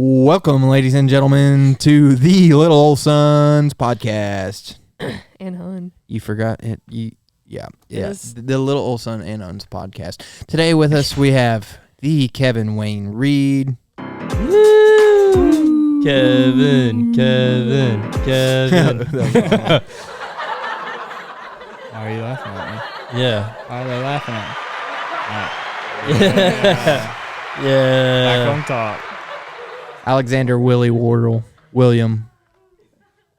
Welcome, ladies and gentlemen, to the Little Old Sons podcast. And Hun. You forgot it. Yeah. Yes. The Little Old Son and Huns podcast. Today with us we have the Kevin Wayne Reed. Woo! Kevin. Why are you laughing at me? Yeah. Why are they laughing at me? Yeah. Back on top. Alexander William.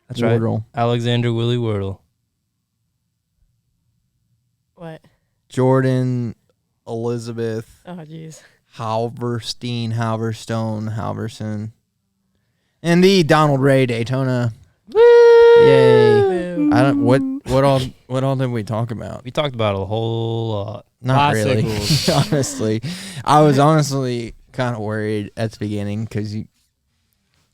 That's right. Wardle. Alexander Willie Wordle. What? Jorden Elizabeth Oh, jeez. Halverson. And the Donald Ray Daytona. Woo! Yay. Boo. I don't what all did we talk about? We talked about a whole lot. Not really. Bicycles. Honestly. I was honestly kind of worried at the beginning because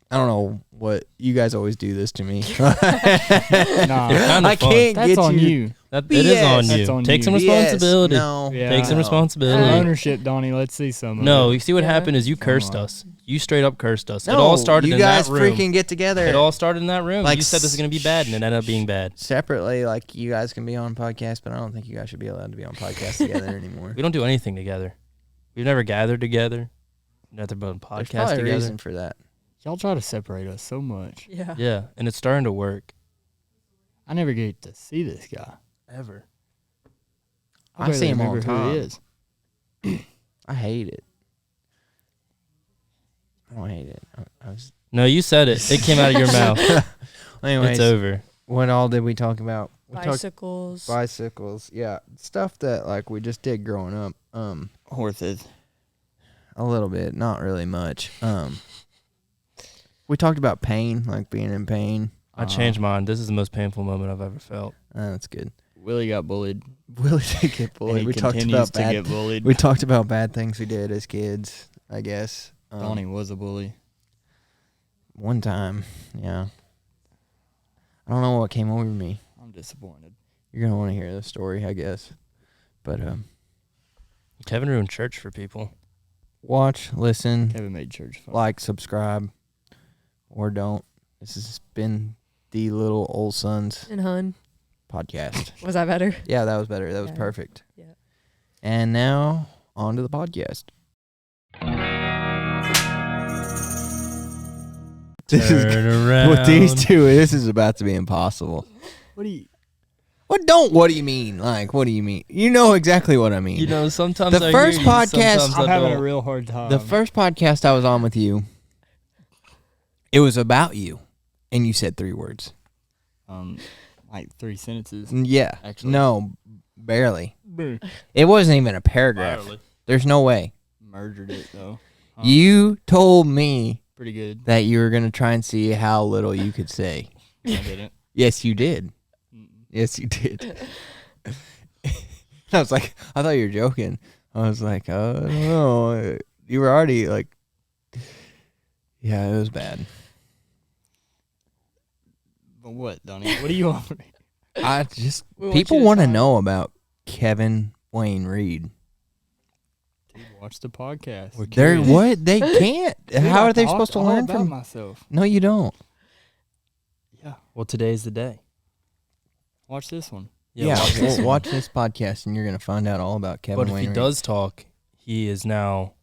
I don't know what you guys always do this to me. Nah, kinda I fun. can't that's get on you. you. It is on you. That's on Take you. some responsibility. Yes, no. Yeah. Take some No. responsibility. Ownership, Donnie. Let's see some of No, it. you see what Yeah. happened is you cursed Come on. us. You straight up cursed us. No, it all started you in guys that room. freaking get together. It all started in that room. Like You said this is going to be bad, and it ended up being bad. separately, like you guys can be on podcasts, but I don't think you guys should be allowed to be on podcasts together anymore. We don't do anything together. We've never gathered together. Never been on There's podcast probably a together. reason for that. Y'all try to separate us so much. Yeah. Yeah, and it's starting to work. I never get to see this guy. Ever. I see him all the Who he time. is. I hate it. I don't hate it. I was. No, you said it. It came out of your mouth. Anyways, It's over. what all did we talk about? We talked Bicycles. bicycles. Yeah, stuff that like we just did growing up. Horses. A little bit, not really much. We talked about pain, like being in pain. I changed mine. This is the most painful moment I've ever felt. That's good. Willie got bullied. Willie did get And bullied. he We talked continues about to bad. get bullied. We talked about bad things we did as kids. I guess. Donnie was a bully. One time, yeah. I don't know what came over me. I'm disappointed. You're gonna want to hear the story, I guess. But Kevin ruined church for people. watch, listen, Kevin made church fun. like, subscribe, or don't. This has been the Little Old Sons And Hun. podcast. Was that better? Yeah, that was better. That was Yeah. perfect. Yeah. And now on to the podcast. This is Turn around. with these two. This is about to be impossible. What do you... What do you mean? Like, what do you mean? You know exactly what I mean. You know, sometimes The I first hear you, podcast- sometimes I'm I having don't. a real hard time. The first podcast I was on with you, it was about you, and you said 3 words. like 3 sentences. Yeah. Actually. No, barely. It wasn't even a paragraph. Barely. There's no way. Murdered it, though. You told me Pretty good. that you were going to try and see how little you could say. I didn't. Yes, you did. Mm-mm. Yes, you did. I was like, I thought you were joking. I was like, I don't know. You were already like, yeah, it was bad. But what, Donnie? What do you want from me? I just, We want you people to want to talk. know about Kevin Wayne Reed. Dude, watch the podcast. They're Curious. what? They can't. Dude, How I are they talked supposed to all learn about from? myself? No, you don't. Yeah. Well, today's the day. Watch this one. Yeah, watch this one. watch this podcast and you're gonna find out all about Kevin But if Wayne he Reed. does talk, he is now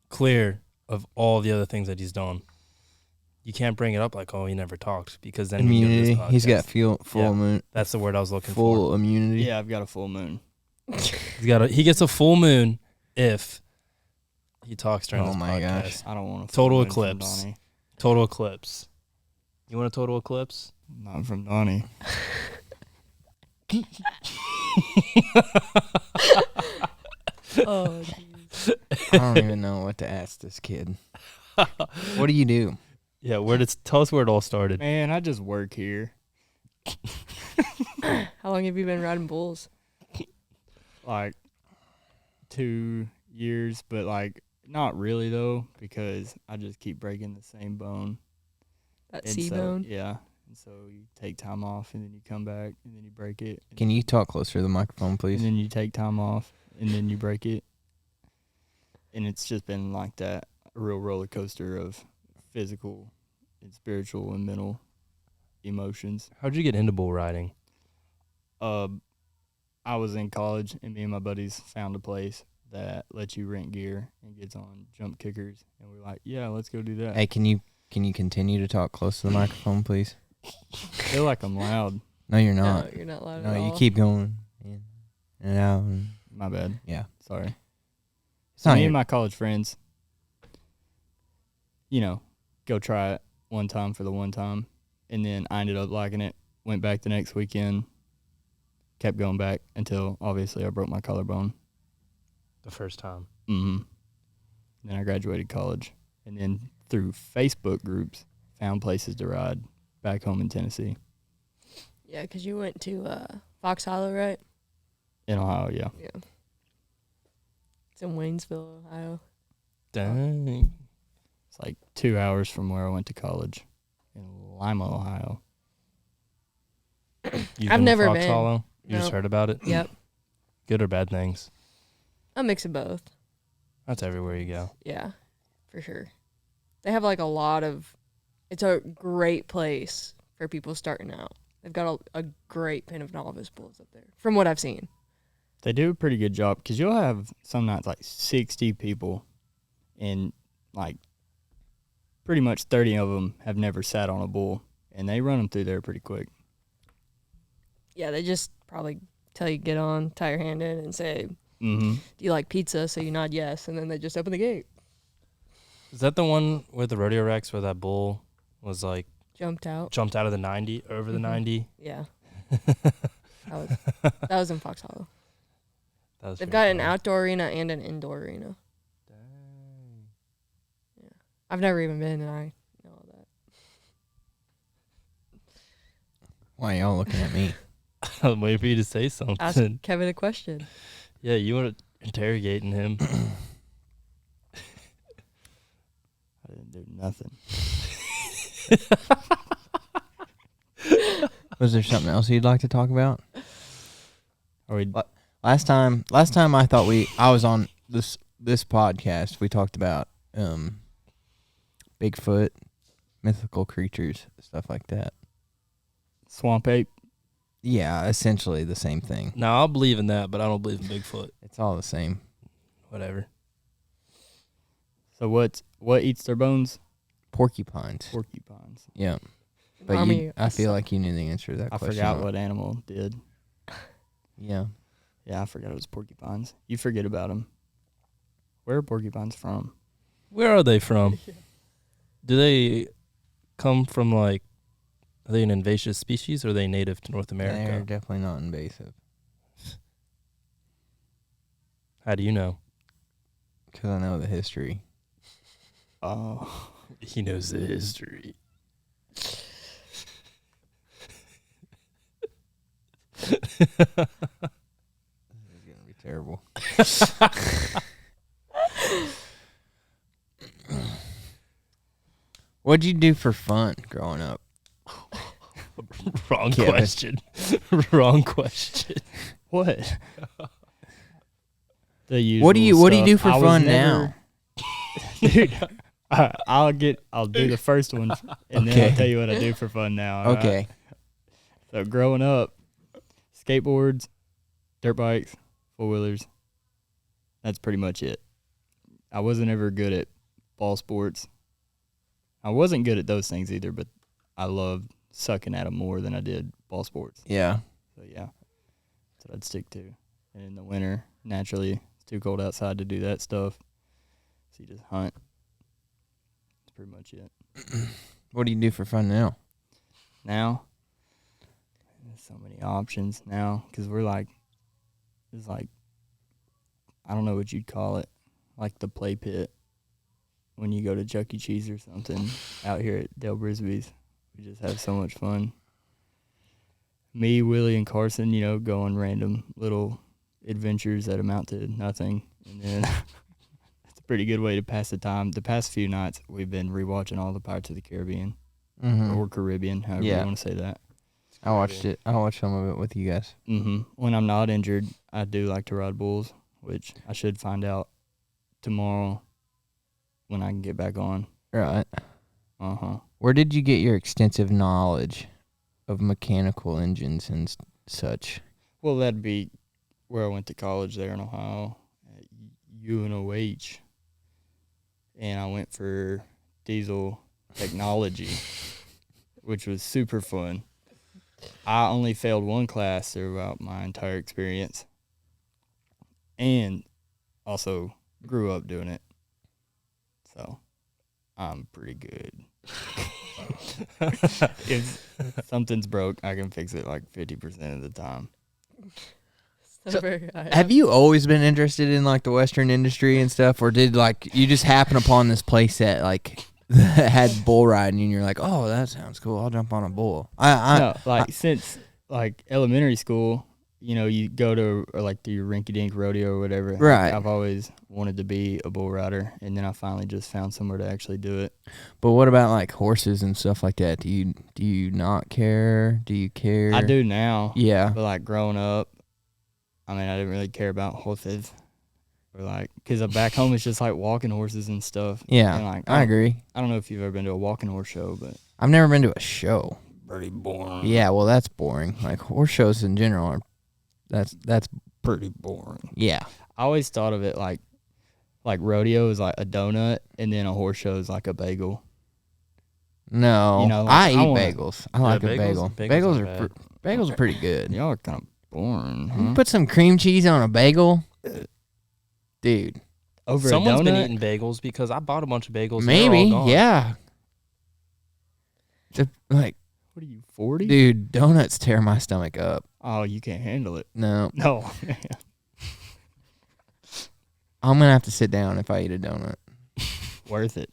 clear of all the other things that he's done. You can't bring it up like, oh, he never talked, because then we go to this immunity, he's got podcast. full Yeah. moon, That's the word I was looking full for. immunity. Yeah, I've got a full moon. He gets a full moon if he talks during Oh this my podcast. gosh. I don't want a full Total moon from eclipse. Donnie. Total eclipse. You want a total eclipse? Not from Donnie. Oh, jeez. I don't even know what to ask this kid. What do you do? Yeah, tell us where it all started. Man, I just work here. How long have you been riding bulls? Like 2 years, but like not really though, because I just keep breaking the same bone. That And C-bone? So, yeah. And so you take time off and then you come back and then you break it. And Can you talk closer to the microphone, please? And then you take time off and then you break it. And it's just been like that, a real roller coaster of physical and spiritual and mental emotions. How'd you get into bull riding? I was in college, and me and my buddies found a place that lets you rent gear and gets on jump kickers, and we were like, yeah, let's go do that. Hey, can you continue to talk close to the microphone, please? I feel like I'm loud. No, you're not. No, you're not loud No, at all. you keep going in and out. And My bad. yeah, Sorry. it's So not me your, and my college friends, go try it one time for the one time, and then I ended up liking it. Went back the next weekend, kept going back until obviously I broke my collarbone. The first time. Mm-hmm. Then I graduated college, and then through Facebook groups, found places to ride back home in Tennessee. Yeah, because you went to Fox Hollow, right? In Ohio, yeah. Yeah. It's in Waynesville, Ohio. Dang. It's like 2 hours from where I went to college in Lima, Ohio. You've I've been to never Fox been. Hollow? You just Nope. heard about it? Yep. Good or bad things? A mix of both. That's everywhere you go. Yeah, for sure. They have like a lot of. It's a great place for people starting out. They've got a great pen of novice bulls up there, from what I've seen. They do a pretty good job because you'll have some nights like 60 people, and like pretty much 30 of them have never sat on a bull, and they run them through there pretty quick. Yeah, they just probably tell you get on, tie your hand in, and say, Mm-hmm. "Do you like pizza?" So you nod yes, and then they just open the gate. Is that the one with the rodeo Rex where that bull was like Jumped out. jumped out of the 90 over the Mhm. 90? Yeah, that was in Fox Hollow. That was They've pretty got an cool. outdoor arena and an indoor arena. Dang. I've never even been, and I know all that. why y'all looking at me? I was waiting for you to say Ask something. Kevin a question. Yeah, you were interrogating him. I didn't do nothing. Was there something else you'd like to talk about? Are we? Last time I thought I was on this podcast. We talked about Bigfoot, mythical creatures, stuff like that. Swamp ape? Yeah, essentially the same thing. Now, I'll believe in that, but I don't believe in Bigfoot. It's all the same. Whatever. So what eats their bones? Porcupines. Porcupines. Yeah. But I feel like you knew the answer to that I question. forgot what animal did. Yeah. Yeah, I forgot it was porcupines. You forget about them. Where are porcupines from? Where are they from? Do they come from, like, are they an invasive species or are they native to North They're America? definitely not invasive. How do you know? Because I know the history. Oh. He knows the history. This is going to be terrible. What'd you do for fun growing up? Wrong Kevin. question. Wrong question. What? What do you do for fun now? Dude, I'll do the first one, and then Okay. I'll tell you what I do for fun now. all right? Okay. So growing up, skateboards, dirt bikes, four-wheelers. That's pretty much it. I wasn't ever good at ball sports. I wasn't good at those things either, but I loved sucking at them more than I did ball sports. Yeah. So, yeah, that's what I'd stick to. And in the winter, naturally, it's too cold outside to do that stuff. So you just hunt. That's pretty much it. What do you do for fun now? Now, there's so many options now because it's like, I don't know what you'd call it, like the play pit when you go to Chuck E. Cheese or something out here at Del Brisby's. We just have so much fun. Me, Willie, and Carson, go on random little adventures that amount to nothing. And then it's a pretty good way to pass the time. The past few nights, we've been rewatching all the Pirates of the Caribbean or Caribbean, however you want to say that. I watched it. I watched some of it with you guys. When I'm not injured, I do like to ride bulls, which I should find out tomorrow when I can get back on. Right. Where did you get your extensive knowledge of mechanical engines and such? Well, that'd be where I went to college there in Ohio at UNOH. And I went for diesel technology, which was super fun. I only failed one class throughout my entire experience. And also grew up doing it. So I'm pretty good. If something's broke, I can fix it like 50% of the time. So very high. Have you always been interested in like the Western industry and stuff, or did like you just happen upon this place that like that had bull riding and you're like, oh, that sounds cool, I'll jump on a bull? Since like elementary school, you know, you go to or like the rinky-dink rodeo or whatever. Right. I've always wanted to be a bull rider, and then I finally just found somewhere to actually do it. But what about like horses and stuff like that? Do you not care? Do you care? I do now. Yeah. But like growing up, I mean, I didn't really care about horses, or like because back home it's just like walking horses and stuff. Yeah. And like, I agree. I don't know if you've ever been to a walking horse show, but I've never been to a show. pretty boring. Yeah, well, that's boring. Like horse shows in general are that's Pretty boring. yeah. I always thought of it like rodeo is like a donut, and then a horse show is like a bagel. No, You know, like, I eat I wanna- bagels. I like a bagel. bagels are bad. Bagels are pretty good. Y'all are kind of boring, You huh? put some cream cheese on a bagel, dude. Over Someone's a donut. been eating bagels because I bought a bunch of bagels. and they're all Maybe, gone. yeah. Like, What are you, 40? dude, donuts tear my stomach up. Oh, you can't handle it. No, No. I'm gonna have to sit down if I eat a donut. Worth it.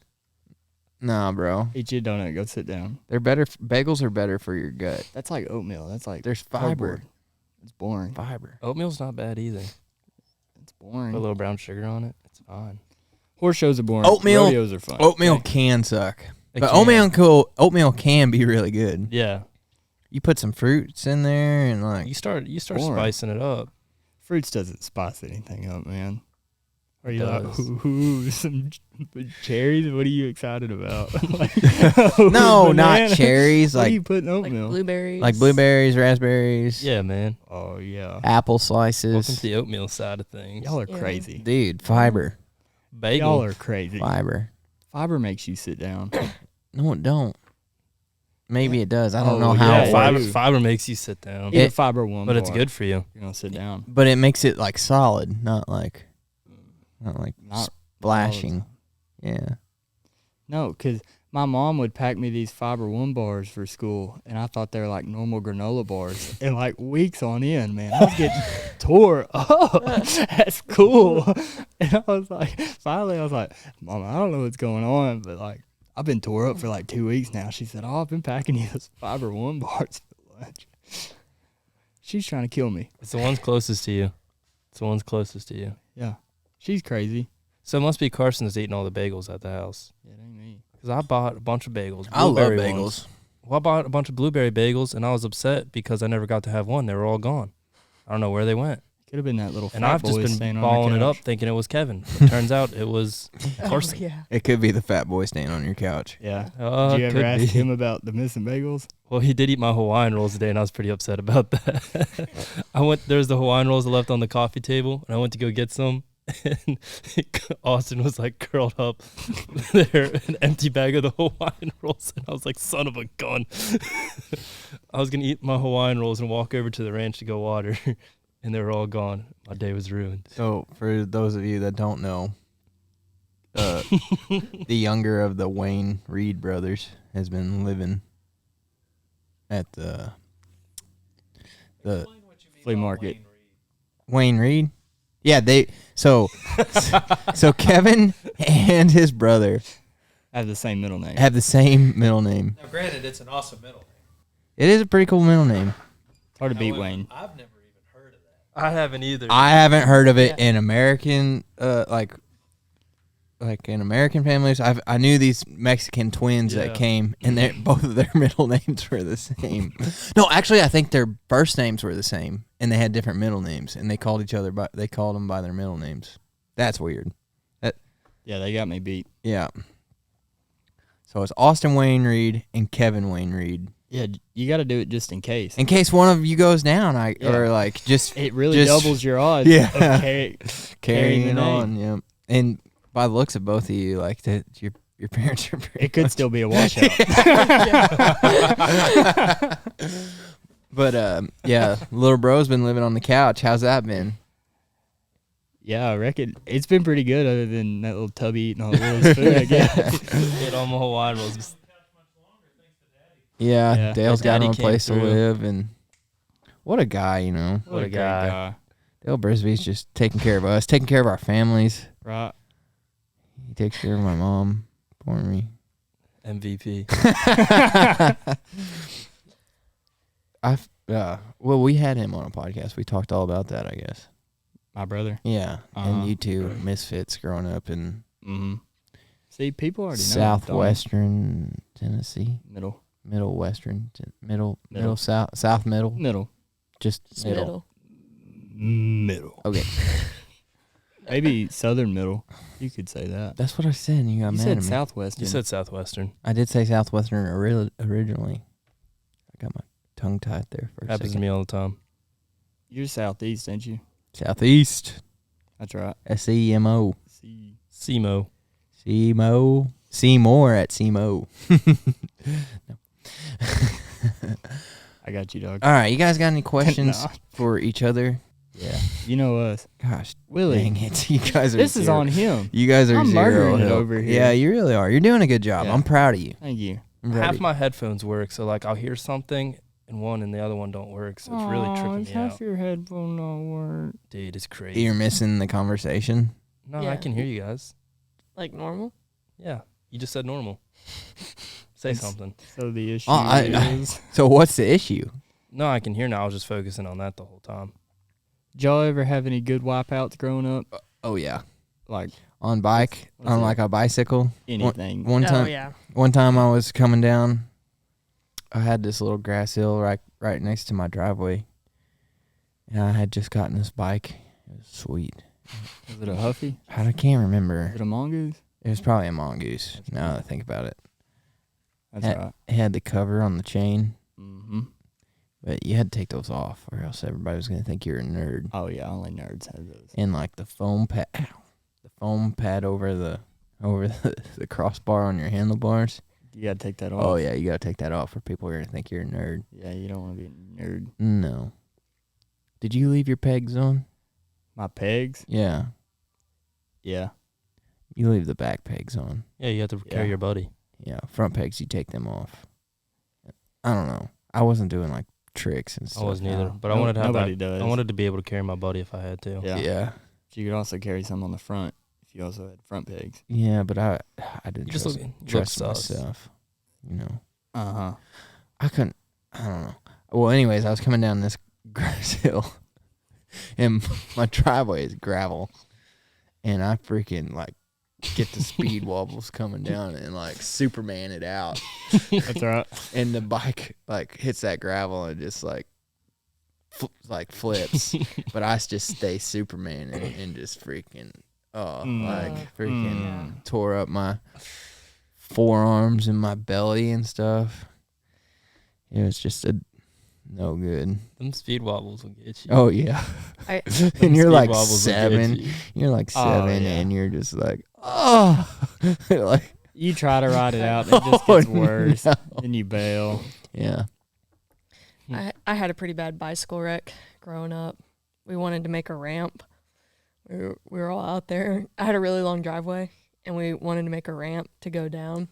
Nah, bro. Eat your donut. Go sit down. They're better. Bagels are better for your gut. That's like oatmeal. That's like There's fiber. cardboard. It's boring. Fiber. Oatmeal's not bad either. It's Put a boring. little brown sugar on it. It's fine. Horse shows are boring. Oatmeal- Rodeos are fun. Oatmeal can suck, It but can. oatmeal can be really good. Yeah. You put some fruits in there and like You start Boring. spicing it up. Fruits doesn't spice anything up, man. Are It you does. like, ooh, some cherries? What are you excited about? no, not banana? cherries, What are like you putting Like oatmeal? blueberries. blueberries, raspberries, Yeah, man. Oh, yeah. apple Welcome slices. to the oatmeal side of things. Y'all are Yeah. crazy. Dude, fiber, Bagel. Y'all are crazy. fiber. Fiber makes you sit down. No, it don't. Maybe it does. I don't Oh, know how. yeah, it fiber, works. fiber makes you sit down. Eat a fiber one But it's bar. good for you. You're gonna sit down. But it makes it like solid, not like Not splashing. Yeah. No, because my mom would pack me these Fiber One bars for school, and I thought they were like normal granola bars. And like weeks on end, man, I was getting tore up. That's cool. And I was like, finally, I was like, Mom, I don't know what's going on, but like, I've been tore up for like 2 weeks now. She said, oh, I've been packing you those Fiber One bars for lunch. She's trying to kill me. It's the ones closest to you. It's the ones closest to you. Yeah. She's crazy. So it must be Carson's eating all the bagels at the house. Yeah, it ain't me. Because I bought a bunch of bagels. I love blueberry bagels. ones. Well, I bought a bunch of blueberry bagels, and I was upset because I never got to have one. They were all gone. I don't know where they went. Could have been that little fat And I've just boy been staying on balling your it up couch. thinking it was Kevin. It turns out it was Oh, Carson. yeah. It could be the fat boy staying on your couch. Yeah. Did you ever Could ask be. him about the missing bagels? Well, he did eat my Hawaiian rolls today, and I was pretty upset about that. There's the Hawaiian rolls left on the coffee table, and I went to go get some, and Austin was like curled up there, an empty bag of the Hawaiian rolls, and I was like, son of a gun. I was going to eat my Hawaiian rolls and walk over to the ranch to go water, and they were all gone. My day was ruined. So, for those of you that don't know, the younger of the Wayne Reed brothers has been living at the Flea market. Wayne Reed. Yeah, so Kevin and his brother I have the same middle name. have the same middle name. Now, granted, it's an awesome middle name. It is a pretty cool middle name. It's hard to beat However, Wayne. I've never even heard of that. I haven't either. I haven't heard of it Yeah. in American, like in American families. I knew these Mexican twins Yeah. that came, and both of their middle names were the same. No, actually, I think their first names were the same, and they had different middle names, and they called them by their middle names. That's weird. Yeah, they got me beat. Yeah. So it's Austin Wayne Reed and Kevin Wayne Reed. Yeah, you got to do it just in case. In case one of you goes down, Yeah. or like just It really just- doubles your odds. Yeah. Of carrying carrying the on. Yeah. And by the looks of both of you, like that, your parents are pretty. It could still be a washout. But yeah, little bro's been living on the couch. How's that been? Yeah, I reckon it's been pretting good other than that little tubby eating all Willie's food, I guess. Get on my Hawaiian rolls. Yeah, Yeah. Dale's got Daddy him a came place to through. live, and what a guy, you know. What a great guy. Dale Brisby's just taking care of us, taking care of our families. Right. He takes care of my mom for me. MVP. Well, we had him on a podcast. We talked all about that, I guess. My brother. Yeah, Uh-huh. and you two misfits growing up in Mm-hmm. See, people already know. southwestern Tennessee, Middle. middle western, middle Middle. south middle, Middle. just Just middle. Middle. Okay, Maybe southern middle. You could say that. that's what I said. And you got You mad said at me. southwestern. You said Southwestern. I did say southwestern originally. I got my tongue tied there for a Happens to second. me all the time. You're southeast, ain't you? Southeast. That's right. SEMO. See. SEMO. SEMO. Seymour at SEMO. I got you, dog. All right, you guys got any questions Nah. for each other? Yeah. You know us. Gosh, Willie. dang it. You guys are This is zero. on him. You guys are I'm zero murdering it help. over here. Yeah, you really are. You're doing a good job. Yeah. I'm proud of you. Thank you. I'm proud of Half you. my headphones work, so like I'll hear something in one and the other one don't work, so it's really tripping me out. your headphone not work. Dude, it's crazy. You're missing the conversation. No, I Yeah. can hear you guys. Like normal? Yeah, you just said normal. Say It's- something. So the issue I- is... So what's the issue? No, I can hear now. I was just focusing on that the whole time. Did y'all ever have any good wipeouts growing up? Oh yeah, Like on bike, What's on it? like a bicycle. anything? One time, Oh, yeah. one time I was coming down. I had this little grass hill right next to my driveway, and I had just gotten this bike. It was sweet. Was it a Huffy? I can't remember. Was it a Mongoose? It was probably a mongoose. Now that I think about it, That's Had- right. it had the cover on the chain, Mm-hmm. but you had to take those off, or else everybody was gonna think you're a nerd. Oh, yeah. Only nerds have those. And like the foam pad, over the crossbar on your handlebars. You got to take that off. Oh yeah, you gotta take that off, or people are gonna think you're a nerd. Yeah, you don't want to be a nerd. No. Did you leave your pegs on? My pegs? Yeah, Yeah. you leave the back pegs on. Yeah, you have to carry Yeah. your buddy. Yeah, front pegs you take them off. I don't know. I wasn't doing like tricks and stuff. I wasn't either, No. but I wanted to have Nobody that. does. I wanted to be able to carry my buddy if I had to. Yeah. Yeah, So you could also carry some on the front if you also had front pegs. yeah, but I didn't You just trust, look trust sus. myself. You know, Uh-huh. I couldn't. I don't know. Well, anyways, I was coming down this grass hill, and my driveway is gravel, and I freaking like get the speed wobbles coming down and like Superman it out, That's right. and the bike like hits that gravel and just like flips, but I just stay Superman and just freaking like freaking tore up my forearms and my belly and stuff. It was just no good. Them speed wobbles will get you. Oh yeah, I- and you're Speed like wobbles will get 7. you. You're like Oh, 7, yeah. and you're just like, oh, like You try to ride it out, and it just Oh, gets worse. no. Then you bail. yeah. I had a pretty bad bicycle wreck growing up. We wanted to make a ramp. We were all out there. I had a really long driveway, and we wanted to make a ramp to go down.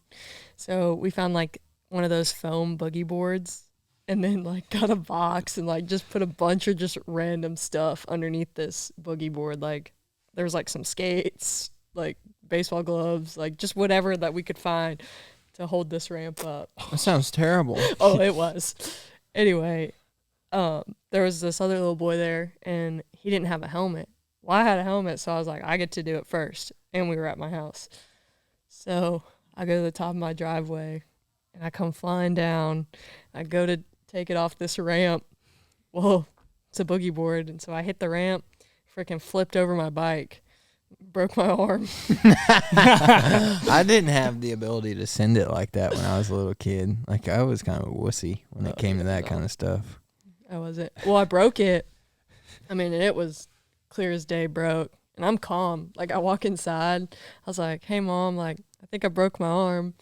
So we found like one of those foam boogie boards, and then like got a box and like just put a bunch of just random stuff underneath this boogie board. Like there was like some skates, like baseball gloves, like just whatever that we could find to hold this ramp up. That sounds terrible. Oh, it was. Anyway, there was this other little boy there, and he didn't have a helmet. Well, I had a helmet, so I was like, I get to do it first. And we were at my house. So I go to the top of my driveway, and I come flying down. I go to take it off this ramp. Well, it's a boogie board, and so I hit the ramp, freaking flipped over my bike. broke my arm. I didn't have the ability to send it like that when I was a little kid. Like, I was kind of a wussy when it came to that kind of stuff. I wasn't. Well, I broke it. I mean, and it was clear as day broke. And I'm calm. Like, I walk inside. I was like, hey, Mom, like, I think I broke my arm.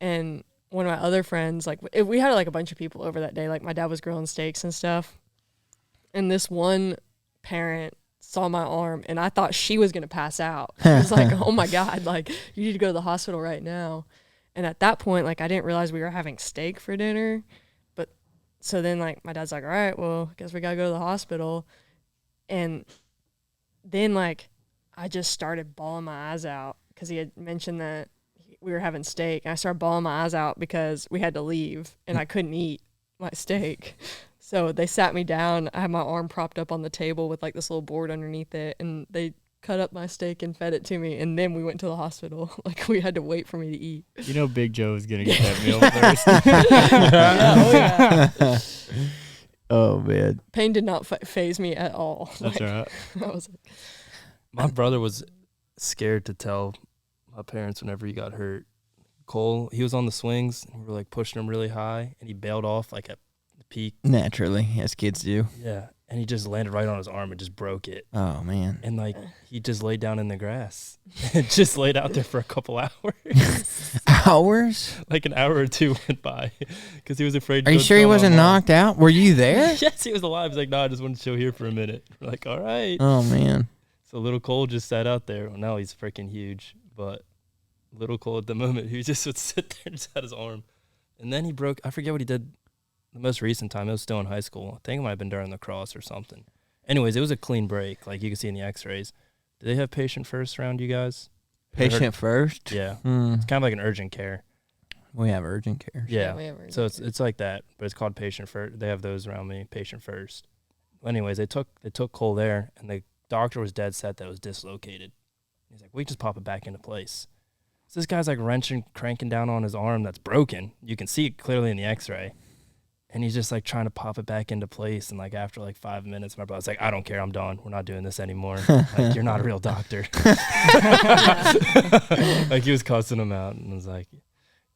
And one of my other friends, like, we had, like, a bunch of people over that day. Like, my dad was grilling steaks and stuff. And this one parent saw my arm, and I thought she was going to pass out. I was like, oh, my God, like, you need to go to the hospital right now. And at that point, like, I didn't realize we were having steak for dinner. But so then, like, my dad's like, all right, well, I guess we got to go to the hospital. And then, like, I just started bawling my eyes out because he had mentioned that we were having steak. And I started bawling my eyes out because we had to leave, and I couldn't eat my steak. So they sat me down. I had my arm propped up on the table with, like, this little board underneath it, and they cut up my steak and fed it to me, and then we went to the hospital. Like, we had to wait for me to eat. You know Big Joe was going to get that meal first. Yeah, oh, yeah. Oh, man. Pain did not phase me at all. That's Like, right. I was like, My brother was scared to tell my parents whenever he got hurt. Cole, he was on the swings, and we were like pushing him really high, and he bailed off like at the peak. Naturally, as kids do. Yeah, and he just landed right on his arm and just broke it. Oh, man. And like he just laid down in the grass and just laid out there for a couple hours. Hours? Like an hour or two went by because he was afraid to Are you go sure he tell my wasn't mom. knocked out? Were you there? Yes, he was alive. He's like, no, I just wanted to chill here for a minute. We're like, all right. Oh, man. So little Cole just sat out there. Well, now he's freaking huge, but little Cole at the moment, he just would sit there and just had his arm. And then he broke, I forget what he did the most recent time. It was still in high school. I think it might have been during the cross or something. Anyways, it was a clean break, like you can see in the x-rays. Do they have patient first around you guys? Patient first? Yeah. Hmm. It's kind of like an urgent care. We have urgent care. Yeah. we have So it's like that, but it's called patient first. They have those around me, patient first. Anyways, they took Cole there, and the doctor was dead set that it was dislocated. He's like, we just pop it back into place. So this guy's like wrenching, cranking down on his arm that's broken. You can see it clearly in the x-ray. And he's just like trying to pop it back into place. And like after like 5 minutes, my brother's like, I don't care, I'm done. We're not doing this anymore. Like, you're not a real doctor. Like he was cussing him out, and I was like,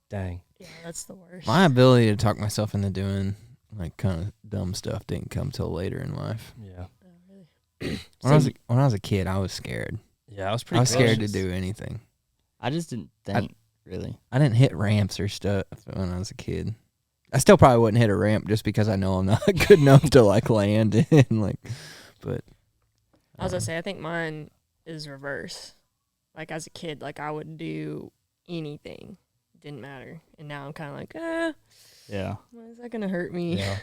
dang. Yeah, that's the worst. My ability to talk myself into doing like kind of dumb stuff didn't come till later in life. Yeah. Oh, really? When I was a kid, I was scared. Yeah, I was I pretty was scared to cautious. do anything. I just didn't think, really. I didn't hit ramps or stuff when I was a kid. I still probably wouldn't hit a ramp just because I know I'm not good enough to like land and like, but. I was gonna say, I think mine is reverse. Like as a kid, like I would do anything, didn't matter, and now I'm kind of like, Yeah. why is that gonna hurt me? Yeah.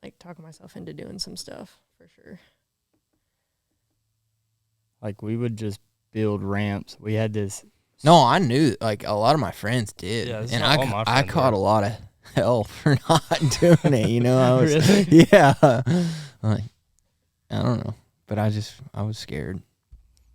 Like talking myself into doing some stuff for sure. Like we would just build ramps. We had this. No, I knew like a lot of my friends did, Yeah, this is and not all my I friends caught did. a lot of hell for not doing it. You know, I was Really? yeah, like I don't know, but I was scared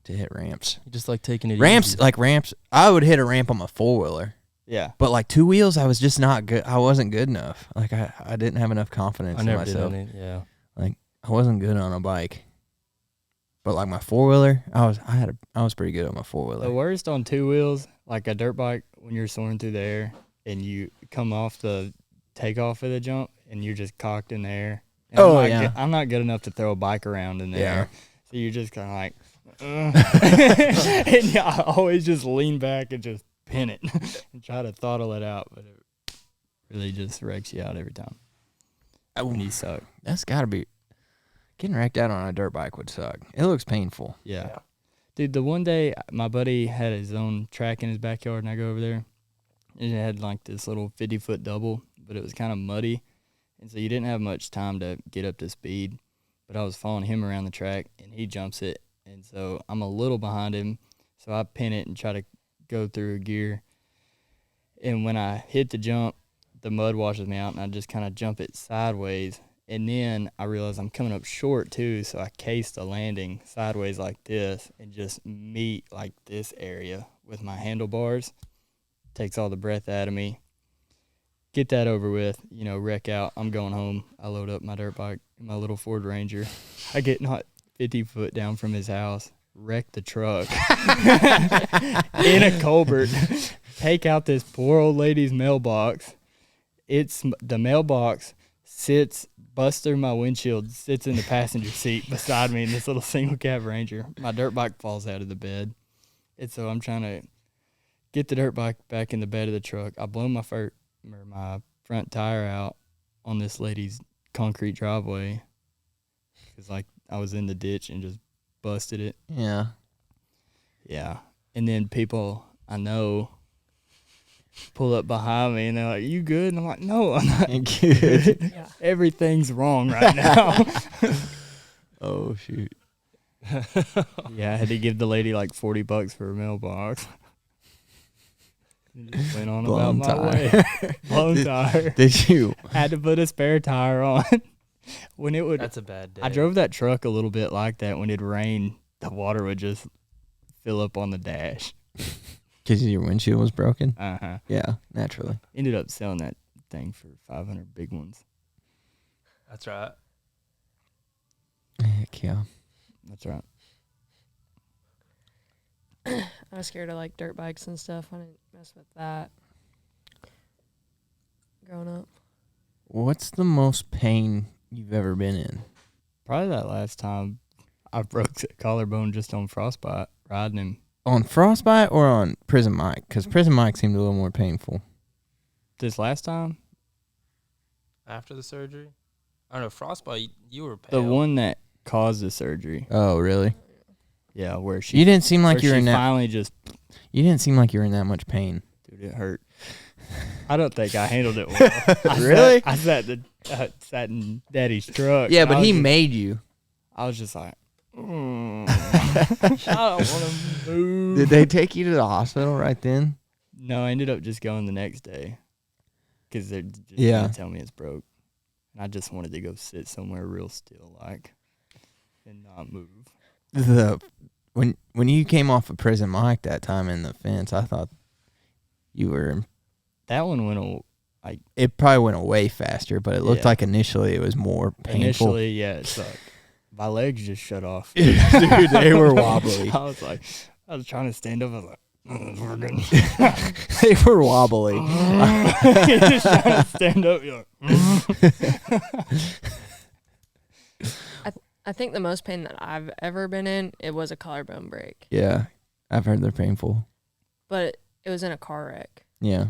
to hit ramps. You just like taking it Ramps, easy. like ramps. I would hit a ramp on my 4-wheeler, Yeah. but like 2 wheels, I was just not good. I wasn't good enough. Like I didn't have enough confidence I in never did myself. any. Yeah. Like I wasn't good on a bike. But like my 4-wheeler, I was pretty good on my 4-wheeler. The worst on 2 wheels, like a dirt bike, when you're soaring through the air and you come off the takeoff of the jump and you're just cocked in the air. And Oh, I'm not yeah. I'm not good enough to throw a bike around in the Yeah. air. So you're just kind of like, and yeah, I always just lean back and just pin it and try to throttle it out, but it really just wrecks you out every time. When you suck. That's got to be getting wrecked out on a dirt bike would suck. It looks painful. Yeah. Dude, the one day my buddy had his own track in his backyard and I go over there and it had like this little 50-foot double, but it was kind of muddy. And so you didn't have much time to get up to speed. But I was following him around the track and he jumps it. And so I'm a little behind him. So I pin it and try to go through a gear. And when I hit the jump, the mud washes me out and I just kind of jump it sideways. And then I realized I'm coming up short too, so I case the landing sideways like this and just meet like this area with my handlebars. Takes all the breath out of me. Get that over with, wreck out. I'm going home. I load up my dirt bike, my little Ford Ranger. I get not 50 foot down from his house, wreck the truck in a culvert, take out this poor old lady's mailbox. The mailbox busts through my windshield, sits in the passenger seat beside me in this little single cab Ranger. My dirt bike falls out of the bed. And so I'm trying to get the dirt bike back in the bed of the truck. I blow my front tire out on this lady's concrete driveway because like I was in the ditch and just busted it. Yeah. Yeah. And then people I know pull up behind me and they're like, "You good?" And I'm like, "No, I'm not good. Yeah. Everything's wrong right now." Oh shoot. Yeah, I had to give the lady like $40 for a mailbox. And just went on Blown about my tire. way. Blown tire. Did you? Had to put a spare tire on. When it would, That's a bad day. I drove that truck a little bit like that. When it'd rain, the water would just fill up on the dash. Because your windshield was broken? Uh-huh. Yeah, naturally. Ended up selling that thing for 500 big ones. That's right. Heck yeah. That's right. I was scared of like dirt bikes and stuff. I didn't mess with that growing up. What's the most pain you've ever been in? Probably that last time I broke the collarbone just on frostbite riding him. On frostbite or on prison mic? Because prison mic seemed a little more painful. This last time, After the surgery? I don't know, frostbite, you were the pale. one that caused the surgery. Oh, really? Yeah, where she You didn't seem like where you were she in that. finally just, You didn't seem like you were in that much pain. dude, it hurt. I don't think I handled it well. Really? I sat in Daddy's truck. Yeah, and but I was he just- made you. I was just like, I don't want to move. Did they take you to the hospital right then? No, I ended up just going the next day because they're just Yeah. gonna tell me it's broke, and I just wanted to go sit somewhere real still, like, and not move. When you came off of prison mic that time in the fence, I thought you were. That one went It probably went away faster, but it looked Yeah. like initially it was more painful. initially, yeah, it sucked. My legs just shut off. Dude, they were wobbly. I was like, I was trying to stand up. I was like, it's working. They were wobbly. Just trying to stand up. You're like, I think the most pain that I've ever been in, it was a collarbone break, Yeah, I've heard they're painful. but it was in a car wreck. Yeah.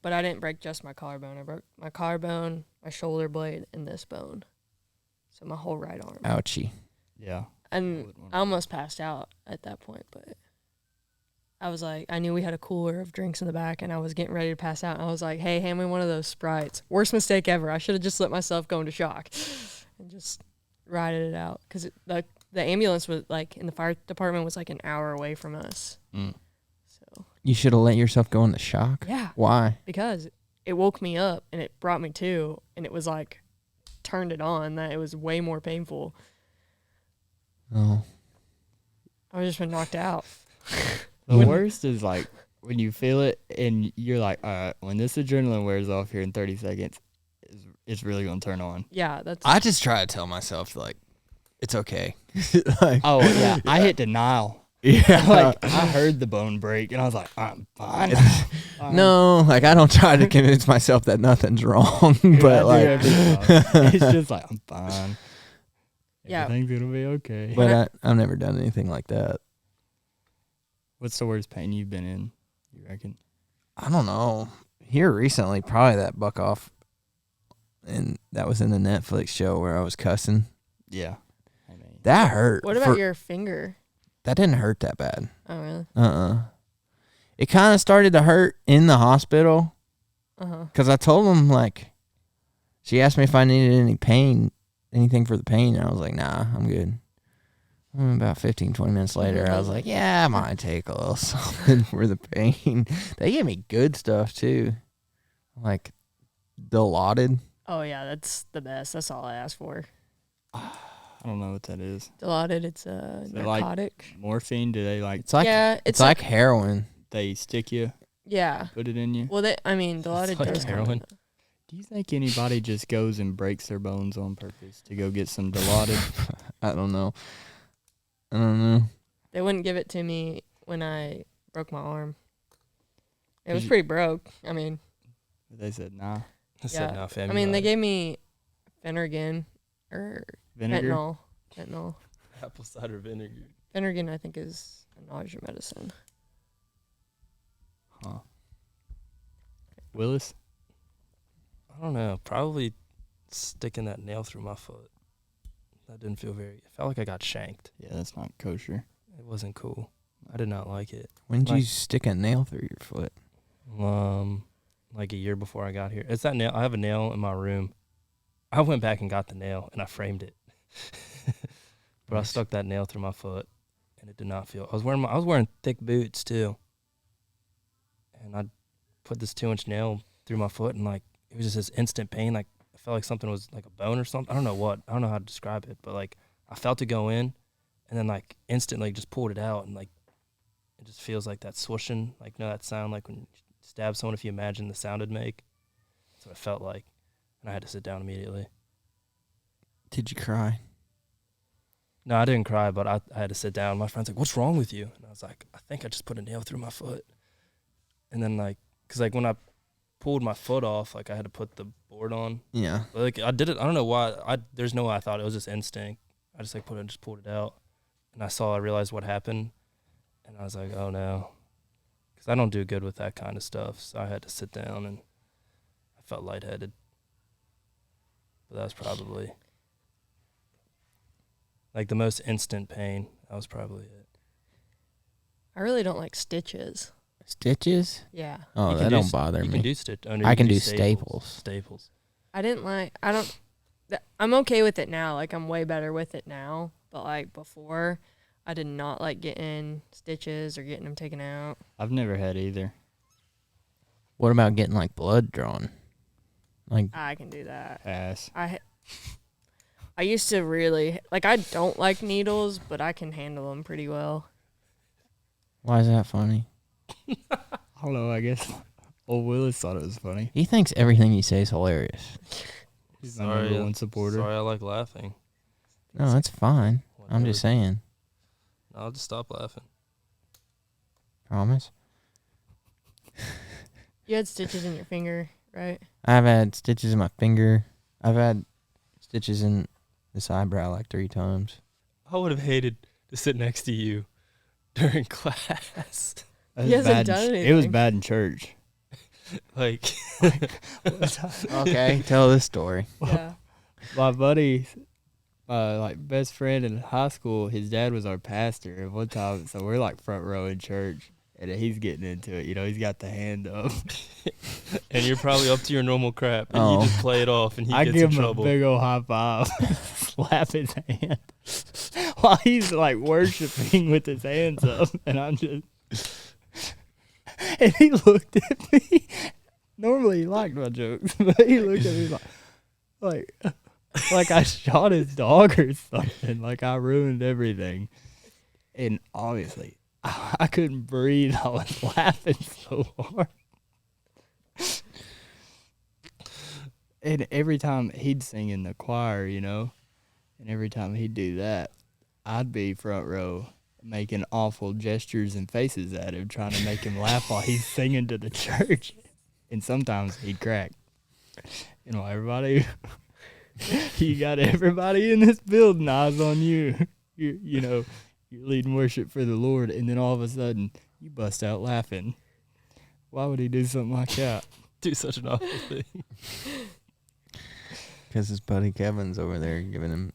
But I didn't break just my collarbone. I broke my collarbone, my shoulder blade, and this bone. So my whole right arm. Ouchie. yeah. And I almost passed out at that point, but I was like, I knew we had a cooler of drinks in the back, and I was getting ready to pass out. And I was like, hey, hand me one of those Sprites. Worst mistake ever. I should have just let myself go into shock and just rided it out. Because the ambulance was like, in the fire department was like an hour away from us. Mm. So, You should have let yourself go into shock. yeah, Why? because it woke me up and it brought me to, and it was like, turned it on, that it was way more painful. Oh. I was just been knocked out. The worst is like when you feel it and you're like, all right, when this adrenaline wears off here in 30 seconds, it's really going to turn on. Yeah, that's. I just try to tell myself, like, it's okay. Like, Oh, yeah. I hit denial. yeah. Like, I heard the bone break and I was like, I'm fine. No, like, I don't try to convince myself that nothing's wrong. Dude, but, I do like, every time. It's just like, I'm fine. Yeah. Everything's going to be okay. but I've never done anything like that. What's the worst pain you've been in, you reckon? I don't know. Here recently, probably that buck off. And that was in the Netflix show where I was cussing. Yeah. I mean, That hurt. What about your finger? That didn't hurt that bad. Oh, really? It kind of started to hurt in the hospital Uh-huh. because I told them, like, she asked me if I needed anything for the pain. And I was like, nah, I'm good. About 15, 20 minutes later, I was like, yeah, I might take a little something for the pain. They gave me good stuff, too. Like, Dilaudid. Oh, yeah, that's the best. That's all I asked for. I don't know what that is. Dilaudid, it's a Is it like- narcotic. Morphine, do they like, It's like, yeah, it's like heroin. they stick you, yeah. put it in you? Well, Dilaudid like does heroin. Do you think anybody just goes and breaks their bones on purpose to go get some Dilaudid? I don't know. They wouldn't give it to me when I broke my arm. It was you- pretty broke. I mean, They said nah. I said, yeah. "No, fam." I you mean, they lied." gave me Phenergan or Vinegar. Fentanyl. apple cider vinegar. Phenergan, I think, is a nausea medicine. Huh. Willis. I don't know. Probably sticking that nail through my foot. That didn't feel very. It felt like I got shanked. Yeah, that's not kosher. It wasn't cool. I did not like it. When did you Like- stick a nail through your foot? Like a year before I got here. It's that nail. I have a nail in my room. I went back and got the nail and I framed it. But I Nice. stuck that nail through my foot and it did not feel. I was wearing thick boots too. And I put this 2-inch nail through my foot and like it was just this instant pain. Like I felt like something was like a bone or something. I don't know what. I don't know how to describe it, but like I felt it go in and then like instantly just pulled it out and like it just feels like that swooshing, like that sound like when you stab someone, if you imagine the sound it'd make. That's what it felt like. And I had to sit down immediately. Did you cry? No, I didn't cry, but I had to sit down. My friend's like, "What's wrong with you?" And I was like, "I think I just put a nail through my foot." And then like, cause like when I pulled my foot off, like I had to put the board on. Yeah. But like I did it. I don't know why. There's no way I thought it was just instinct. I just like pulled it out, and I realized what happened, and I was like, "Oh no," because I don't do good with that kind of stuff. So I had to sit down, and I felt lightheaded. But that was probably like the most instant pain. That was probably it. I really don't like stitches. Stitches? Yeah. Oh, You can that do don't s- bother You me. can do stitch. Oh, no, I you can do staples. staples. Staples. I'm okay with it now. Like, I'm way better with it now. But, like, before, I did not like getting stitches or getting them taken out. I've never had either. What about getting like blood drawn? Like, I can do that. Pass. I used to really, like, I don't like needles, but I can handle them pretty well. why is that funny? I don't know. I guess old Willis thought it was funny. He thinks everything you say is hilarious. He's my number one supporter. Sorry, I like laughing. No, that's fine. I'm just Whatever. saying. I'll just stop laughing. Promise. You had stitches in your finger, right? I've had stitches in my finger. I've had stitches in this eyebrow like 3 times. I would have hated to sit next to you during class. That He was hasn't bad done It was anything. bad in church. Like, Okay, tell this story. Yeah. My buddy, like best friend in high school, his dad was our pastor. And one time, so we're like front row in church, and he's getting into it. You know, he's got the hand up. and you're probably up to your normal crap, and Oh. you just play it off, and he I gets give in him trouble. a big old high five, slap his hand while he's like worshiping with his hands up, and I'm just. And he looked at me. Normally he liked my jokes, but he looked at me like I shot his dog or something. Like I ruined everything. And obviously, I couldn't breathe. I was laughing so hard. And every time he'd sing in the choir, you know, and every time he'd do that, I'd be front row making awful gestures and faces at him, trying to make him laugh while he's singing to the church. And sometimes he'd crack. You know, everybody, you got everybody in this building, eyes on you. You know, you're leading worship for the Lord, and then all of a sudden, you bust out laughing. Why would he do something like that? Do such an awful thing. Because his buddy Kevin's over there giving him.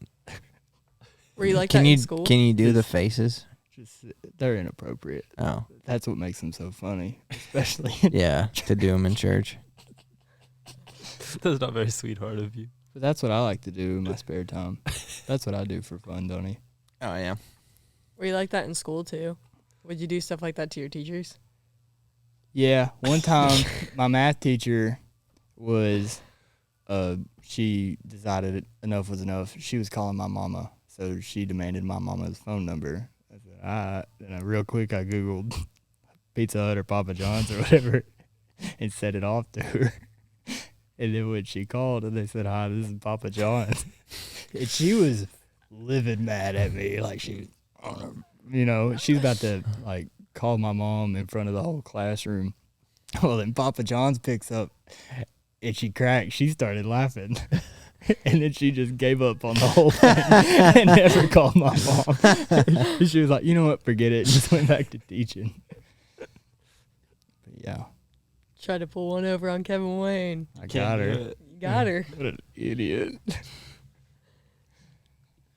Were you like Can that you in school? can you do the faces? Just they're inappropriate. Oh, That's what makes them so funny, especially. yeah, to do them in church. That's not very sweetheart of you. But that's what I like to do in my spare time. That's what I do for fun, Donnie. Oh yeah. Were you like that in school, too? Would you do stuff like that to your teachers? Yeah, one time my math teacher was, she decided enough was enough. She was calling my mama, so she demanded my mama's phone number. I said, all right. And real quick, I Googled Pizza Hut or Papa John's or whatever and set it off to her. And then when she called and they said, hi, this is Papa John's. And she was livid mad at me. Like she was on her you know, she's about to like call my mom in front of the whole classroom. Well, then Papa John's picks up and she cracked. She started laughing. And then she just gave up on the whole thing and never called my mom. She was like, you know what, forget it. And just went back to teaching. But yeah, Tried to pull one over on Kevin Wayne. I got her. You got her. What an idiot.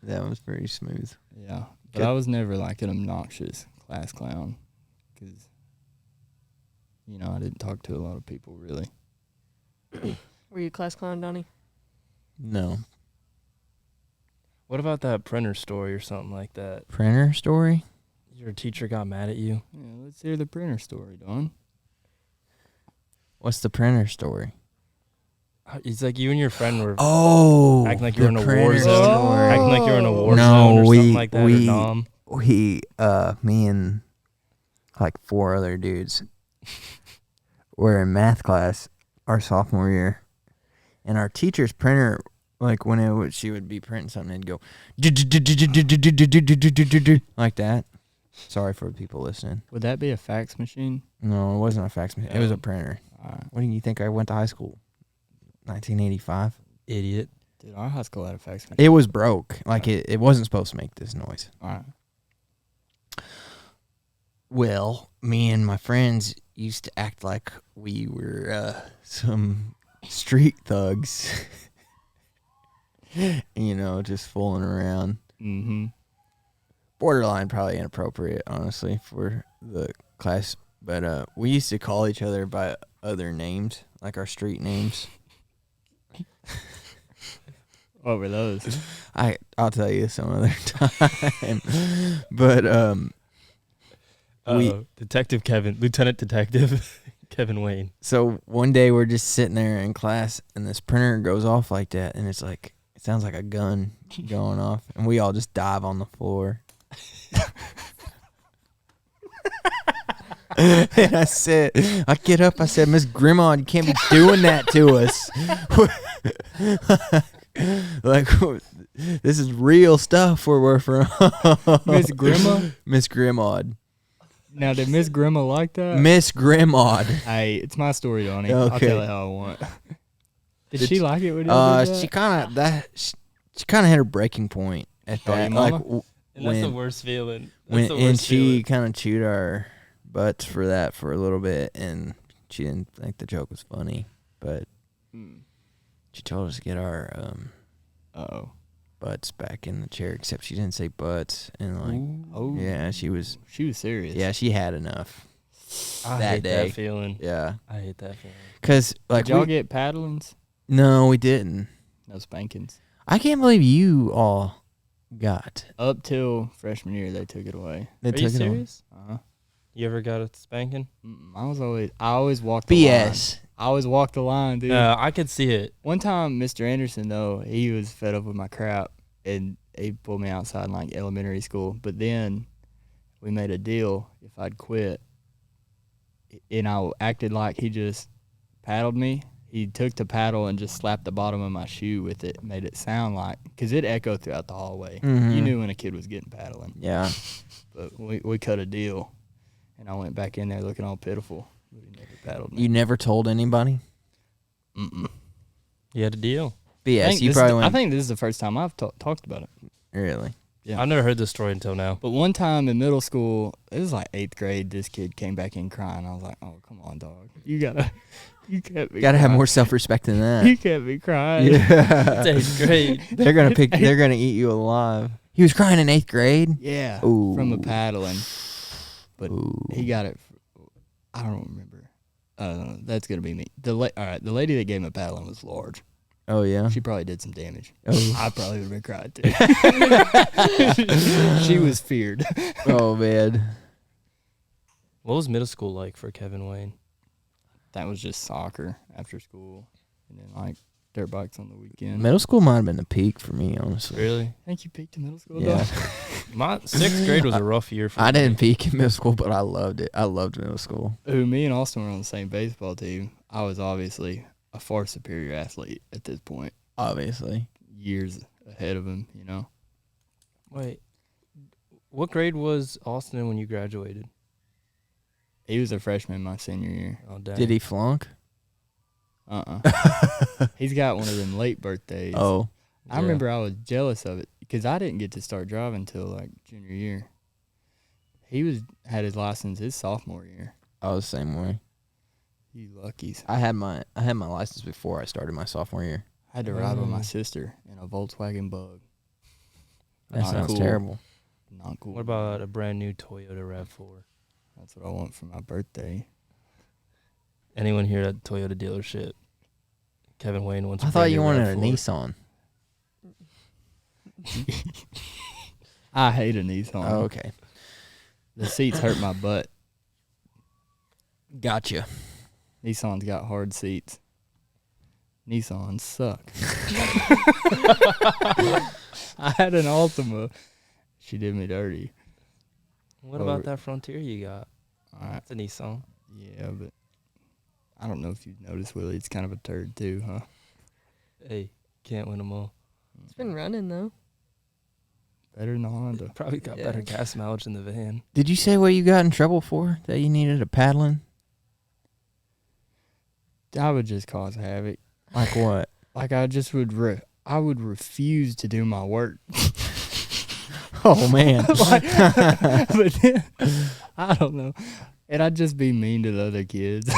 That was pretty smooth. Yeah. But Good. I was never like an obnoxious class clown because, you know, I didn't talk to a lot of people really. Were you a class clown, Donnie? No. What about that printer story or something like that? Printer story? Your teacher got mad at you? Yeah, let's hear the printer story, Don. What's the printer story? It's like you and your friend were Oh, acting like you were in the a war printer zone. story. Acting like you were in a war No, zone or we- something like that. we- or Dom. Me and like 4 other dudes were in math class our sophomore year, and our teacher's printer, like when she would be printing something, it'd go like that. Sorry for people listening. Would that be a fax machine? No, it wasn't a fax machine. It was a printer. Alright. What do you think I went to high school? 1985. Idiot. Dude, our high school had a fax machine. It was broke. Like it wasn't supposed to make this noise. Alright. Well, me and my friends used to act like we were some street thugs. You know, just fooling around. Mm-hmm. Borderline probably inappropriate, honestly, for the class. But we used to call each other by other names, like our street names. What were those? I'll tell you some other time. But Detective Kevin, Lieutenant Detective Kevin Wayne. so one day we're just sitting there in class, and this printer goes off like that, and it's like it sounds like a gun going off, and we all just dive on the floor. And I get up, I said, Miss Grimaud, you can't be doing that to us. Like, this is real stuff where we're from. Miss Grimma? Miss Grimaud. Now, did Miss Grimma like that? Miss Grimaud. Hey, it's my story, Donnie. I'll Okay. tell it how I want. Did she like it when you did that? She kind of hit her breaking point at Oh, your that. mama? Like And that's the when worst feeling. when and she kind of chewed our butts for that for a little bit, and she didn't think the joke was funny, but she told us to get our Uh-oh. butts back in the chair, except she didn't say butts, and like Oh. yeah, she was serious. yeah, she had enough. I that hate day. that feeling. Yeah, I hate that feeling. because like Did y'all get paddlings? no, we didn't. No spankings. I can't believe you all got. Up till freshman year, they took it away. They Are took you it away. serious? Uh-huh. You ever got a spanking? I always walked the line. BS. I always walked the line, dude. No, I could see it. One time, Mr. Anderson, though, he was fed up with my crap, and he pulled me outside in, like, elementary school. But then we made a deal if I'd quit, and I acted like he just paddled me. He took the paddle and just slapped the bottom of my shoe with it, made it sound like, because it echoed throughout the hallway. Mhm. You knew when a kid was getting paddling. Yeah. But we cut a deal, and I went back in there looking all pitiful. But he never paddled me. You never told anybody? Mm-mm. You had a deal. BS. You probably I went. think this is the first time I've talked about it. Really? Yeah. I've never heard this story until now. But one time in middle school, it was like 8th grade, this kid came back in crying. I was like, oh, come on, dog. You can't be Gotta have crying. more self-respect than that. You can't be crying. Yeah. It's 8th grade. They're gonna eat you alive. He was crying in 8th grade. Yeah. Ooh. From a paddling. But Ooh. he got it. I don't remember. That's going to be me. All right, the lady that gave him a paddling was large. Oh yeah. She probably did some damage. Oh. I probably would have been crying too. She was feared. Oh man. What was middle school like for Kevin Wayne? That was just soccer after school, and then like dirt bikes on the weekend. Middle school might have been the peak for me, honestly. Really? I think you peaked in middle school, Yeah. dog. My 6th grade was a rough year for me. I didn't peak in middle school, but I loved it. I loved middle school. Who, me and Austin were on the same baseball team. I was obviously a far superior athlete at this point, Obviously. years ahead of him, you know. Wait. What grade was Austin in when you graduated? He was a freshman my senior year. Oh, dang. Did he flunk? He's got one of them late birthdays. Oh, I remember I was jealous of it because I didn't get to start driving until like junior year. He had his license his sophomore year. I was the same way. You luckies. I had my license before I started my sophomore year. I had to ride with my sister in a Volkswagen Bug. That Not sounds cool. terrible. Not cool. What about a brand new Toyota RAV4? That's what I want for my birthday. Anyone here at the Toyota dealership? Kevin Wayne wants. I a thought brand you new wanted a RAV4. Nissan. I hate a Nissan. Oh, okay. The seats hurt my butt. Gotcha. Nissan's got hard seats. Nissans suck. I had an Altima. She did me dirty. What about that Frontier you got? All right. It's a Nissan. Yeah, but I don't know if you've noticed, Willie. It's kind of a turd too, huh? Hey, can't win them all. It's been running though. Better than the Honda. Probably got better gas mileage than the van. Did you say what you got in trouble for? That you needed a paddling? I would just cause havoc. Like what? Like I just would. I would refuse to do my work. Oh man. But then, I don't know. And I'd just be mean to the other kids.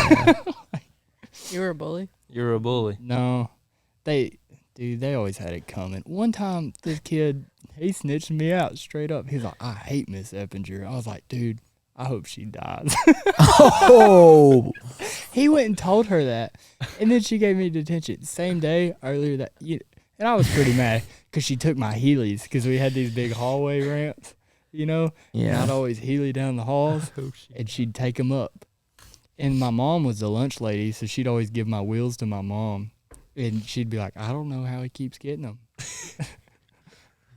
You were a bully. You were a bully. No, they always had it coming. One time, this kid, he snitched me out straight up. He's like, I hate Miss Eppinger. I was like, dude, I hope she dies. Oh. He went and told her that. And then she gave me detention. Same day, earlier that year. And I was pretty mad because she took my Heelys because we had these big hallway ramps, you know? And Yeah. I'd always Heely down the halls, and she'd take them up. And my mom was the lunch lady, so she'd always give my wheels to my mom. And she'd be like, I don't know how he keeps getting them.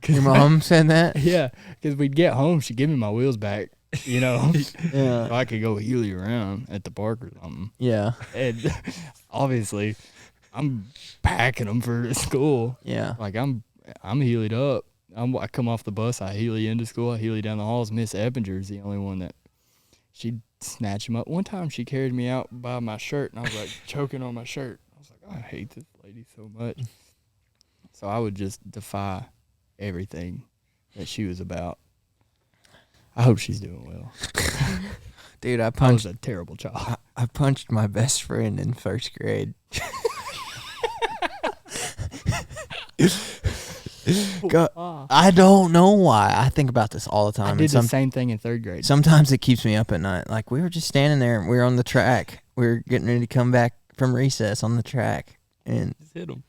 Your mom said that? Yeah, because we'd get home, she'd give me my wheels back, you know? Yeah. So I could go Heely around at the park or something. Yeah. And obviously, I'm packing them for school. Yeah. Like, I'm Heeled up. I come off the bus, I Heely into school, I Heely down the halls. Miss Eppinger's the only one that she'd snatch him up. One time she carried me out by my shirt, and I was like choking on my shirt. I was like, I hate this lady so much. So I would just defy everything that she was about. I hope she's doing well. Dude, I I was punched a terrible child. I punched my best friend in first grade. I don't know why. I think about this all the time. I and did the same thing in third grade. Sometimes it keeps me up at night. Like, we were just standing there, and we were on the track. We were getting ready to come back from recess on the track, and Just hit him.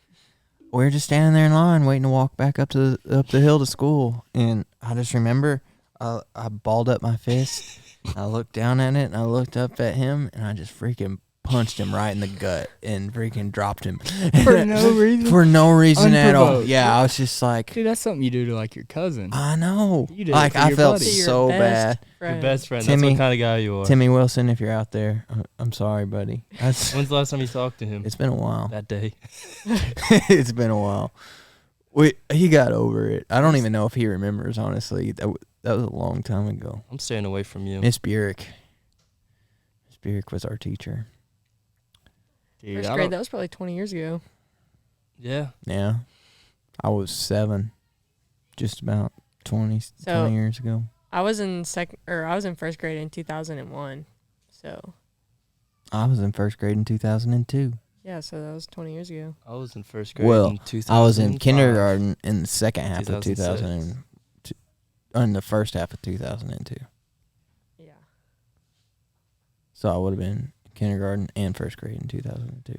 we were just standing there in line waiting to walk back up the hill to school. And I just remember I balled up my fist. I looked down at it, and I looked up at him, and I just freaking punched him right in the gut and freaking dropped him. For no reason? For no reason at all. Unprovoked. Yeah, I was just like, Dude, that's something you do to, like, your cousin. I know. You did it Like, for I your felt buddy. To your so best bad. friend. Your best friend. Timmy- That's what kind of guy you are. Timmy Wilson, if you're out there, I'm sorry, buddy. When's the last time you talked to him? It's been a while. That day. It's been a while. He got over it. I don't even know if he remembers, honestly. That was a long time ago. I'm staying away from you. Miss Burek. Miss Burek was our teacher. Dude, First I grade, don't- that was probably 20 years ago. Yeah. Yeah. I was 7. Just about 20 years ago. I was in first grade in 2001. So, I was in first grade in 2002. yeah, so that was 20 years ago. I was in first grade Well, in 2005. I was in kindergarten in the second half of 2006. 2002. In the first half of 2002. Yeah. So I would have been kindergarten and first grade in 2002.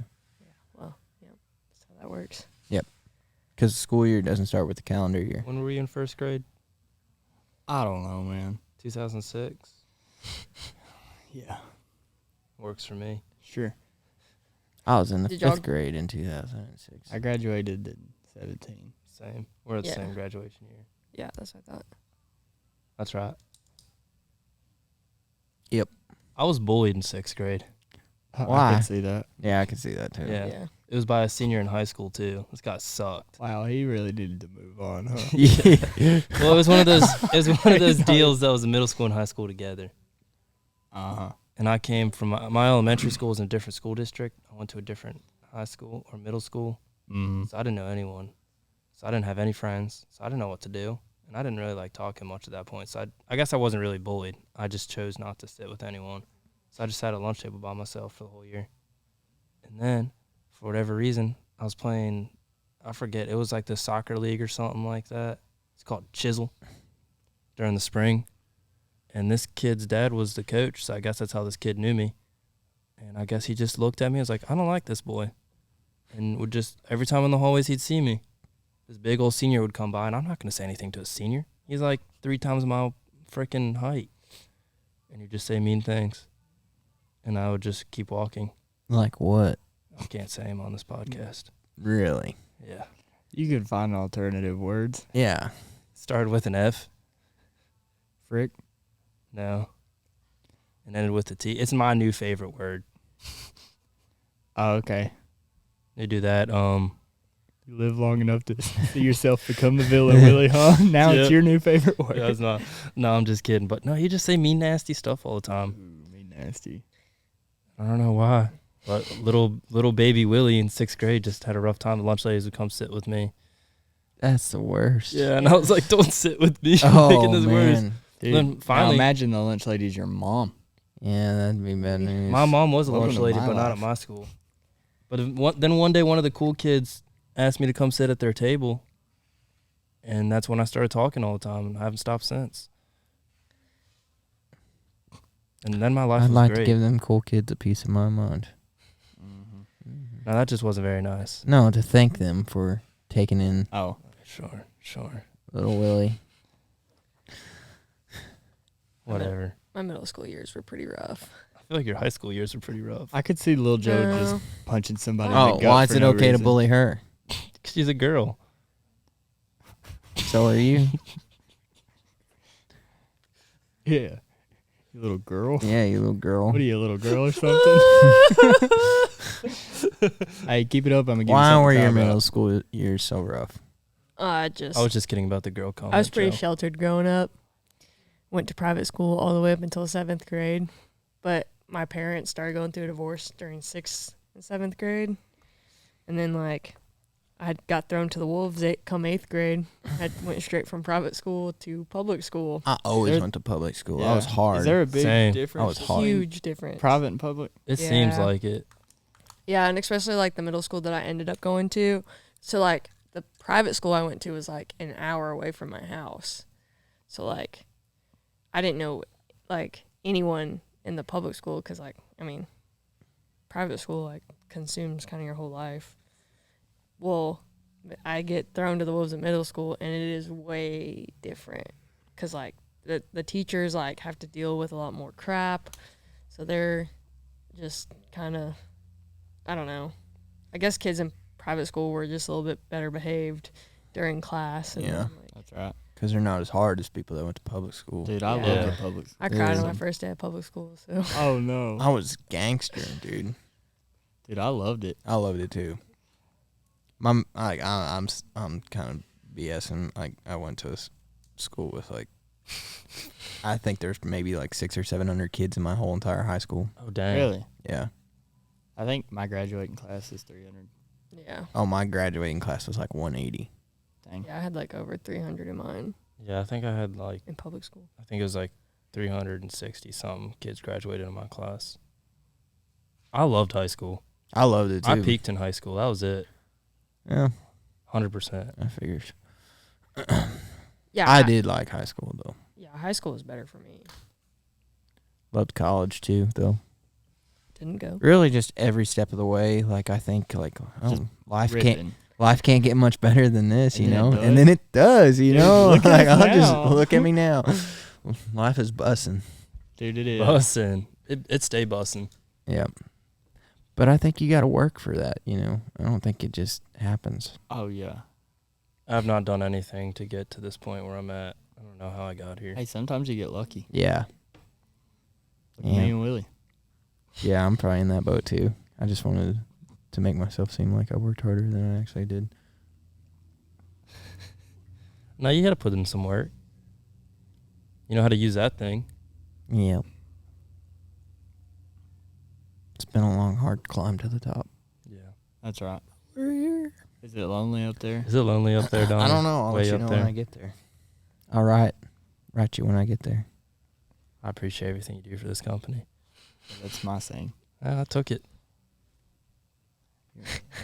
Well, yeah. That's how that works. Because the school year doesn't start with the calendar year. When were you in first grade? I don't know, man. 2006. Yeah, Works for me. sure. I was in the Did y'all- 5th grade in 2006. I graduated in 17. Same. We're at the Yeah. same graduation year. Yeah, that's what I thought. That's right. Yep. I was bullied in 6th grade. I Why? can see that. Yeah, I can see that too. Yeah. Yeah. It was by a senior in high school too. This guy sucked. Wow, he really needed to move on, huh? Yeah. Well, it was one of those. It was one of those deals that was in middle school and high school together. Uh-huh. And I came from my elementary school was in a different school district. I went to a different high school or middle school, Mm-hmm. so I didn't know anyone. So I didn't have any friends. So I didn't know what to do, and I didn't really like talking much at that point. So I guess I wasn't really bullied. I just chose not to sit with anyone. So I just sat at lunch table by myself for the whole year. And then, for whatever reason, I was playing. I forget. It was like the soccer league or something like that. It's called Chisel. During the spring. And this kid's dad was the coach, so I guess that's how this kid knew me. And I guess he just looked at me and was like, I don't like this boy. And would just, every time in the hallways he'd see me, this big old senior would come by, and I'm not going to say anything to a senior. He's like 3 times my freaking height. And he'd just say mean things. And I would just keep walking. Like what? I can't say him on this podcast. Really? Yeah. You could find alternative words. Yeah. Started with an F. Frick. No. And ended with a T. It's my new favorite word. Oh, okay. They do that. You live long enough to see yourself become the villain, Willie, huh? Now Yeah. it's your new favorite word. Yeah, it's not. No, I'm just kidding. But no, you just say mean, nasty stuff all the time. Ooh, me nasty. I don't know why. But little baby Willie in 6th grade just had a rough time. The lunch ladies would come sit with me. That's the worst. Yeah, and I was like, don't sit with me. You're Oh making this worse. man. Dude, Then now finally- imagine the lunch lady's your mom. Yeah, that'd be bad news. My mom was a Welcome lunch to lady, my but not at life. my school. But then one day, one of the cool kids asked me to come sit at their table. And that's when I started talking all the time, and I haven't stopped since. And then my life I'd was like great. to give them cool kids a piece of my mind. Now, that just wasn't very nice. No, to thank them for taking in Oh, Sure. little Willie. Whatever. My middle school years were pretty rough. I feel like your high school years were pretty rough. I could see Lil Joe No. just punching somebody in Oh, the gut why is for it no okay to reason. bully her? She's a girl. So are you? Yeah. You little girl. Yeah, you little girl. What are you, a little girl or something? Hey, keep it up. I'm going to give you Why something were to your talk about. middle school years so rough? I was just kidding about the girl comment. I was pretty Joe. sheltered growing up. Went to private school all the way up until 7th grade. But my parents started going through a divorce during 6th and 7th grade. And then, like, I got thrown to the wolves come 8th grade. I went straight from private school to public school. I always There- went to public school. Yeah. I was hard. Is there a big Same. difference? I was hard. Huge difference. Private and public? It seems Yeah. like it. Yeah, and especially, like, the middle school that I ended up going to. So, like, the private school I went to was, like, an hour away from my house. So, like, I didn't know, like, anyone in the public school because, like, I mean, private school, like, consumes kind of your whole life. Well, I get thrown to the wolves at middle school, and it is way different because, like, the teachers, like, have to deal with a lot more crap. So they're just kind of, I don't know. I guess kids in private school were just a little bit better behaved during class. And Yeah. like, That's right. Because they're not as hard as people that went to public school. Dude, I Yeah. love the public school. I cried on my Yeah. first day of public school. So Oh, no. I was gangster, dude. Dude, I loved it. I loved it too. I'm kind of BSing. Like I went to a school with like, I think there's maybe like 600 or 700 kids in my whole entire high school. Oh, dang. Really? Yeah. I think my graduating class is 300. yeah, Oh, my graduating class was like 180. Dang. yeah, I had like over 300 in mine Yeah, I think I had like, in public school. I think it was like 360 something kids graduated in my class. I loved high school. I loved it too. I peaked in high school. That was it. Yeah, 100%. I figured. Yeah, I did like high school though. Yeah, high school was better for me. Loved college too though. Didn't go. Really, just every step of the way. Like I think like Just life can't get much better than this, you And know. it And then it does, you Dude, know. look at Like us I'll just now. look at me now. Life is bussing. Dude, it is. Bussin'. It stay bussin'. Yeah. But I think you got to work for that, you know. I don't think it just happens. Oh, yeah. I have not done anything to get to this point where I'm at. I don't know how I got here. Hey, sometimes you get lucky. Yeah. Look at me and Willie. Yeah, I'm probably in that boat too. I just wanted to make myself seem like I worked harder than I actually did. No, you got to put in some work. You know how to use that thing. Yeah. It's been a long, hard climb to the top. Yeah. That's right. We're here. Is it lonely up there? Is it lonely up there, Donnie? I don't know. I'll Way let you up know there. when I get there. All right. Write you when I get there. I appreciate everything you do for this company. That's my saying. I took it.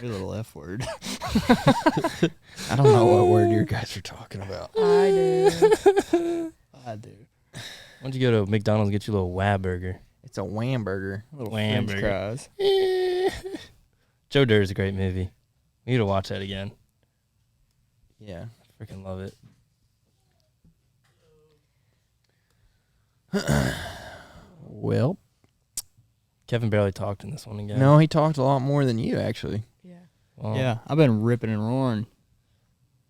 Your little F word. I don't know what word you guys are talking about. I do. I do. Why don't you go to McDonald's and get you a little Whab burger? It's a wham burger. Little Wham French burger. fries. Joe Dirt is a great movie. We need to watch that again. Yeah. Freaking love it. Well, Kevin barely talked in this one again. no, he talked a lot more than you, actually. Yeah. Well, Yeah, I've been ripping and roaring.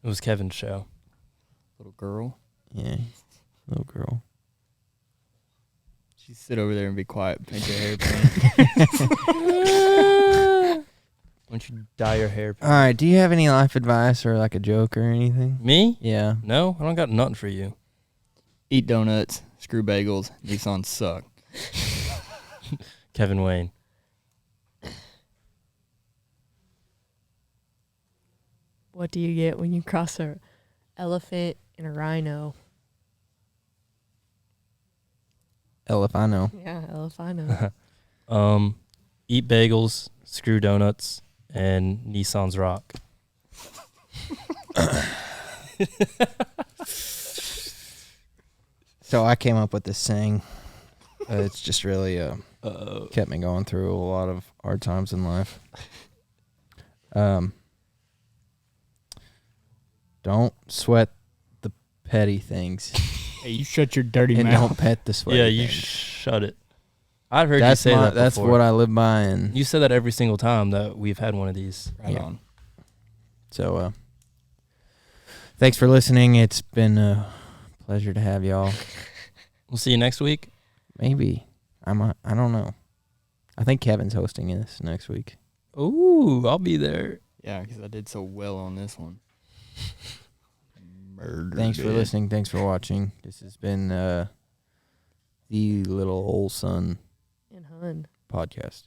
It was Kevin's show. Little girl. Yeah. Little girl. She sit over there and be quiet. Paint your hair pink. Why don't you dye your hair? All right. Do you have any life advice or like a joke or anything? Me? Yeah. No, I don't got nothing for you. Eat donuts. Screw bagels. Nissans suck. Kevin Wayne. What do you get when you cross a elephant and a rhino? If I know. Yeah, elephino. Eat bagels, screw donuts, and Nissan's rock. So I came up with this saying. It's just really kept me going through a lot of hard times in life. Don't sweat the petty things, Hey, you shut your dirty and mouth. don't pet the sweaty Yeah, you things. shut it. I've heard That's you say my, that That's before. what I live by, and You said that every single time that we've had one of these. Right Yeah. on. so thanks for listening. It's been a pleasure to have y'all. We'll see you next week. Maybe I don't know. I think Kevin's hosting this next week. Ooh, I'll be there. Yeah, because I did so well on this one. Murder. Thanks for listening. Thanks for watching. This has been the Little Old Son And Hun. podcast.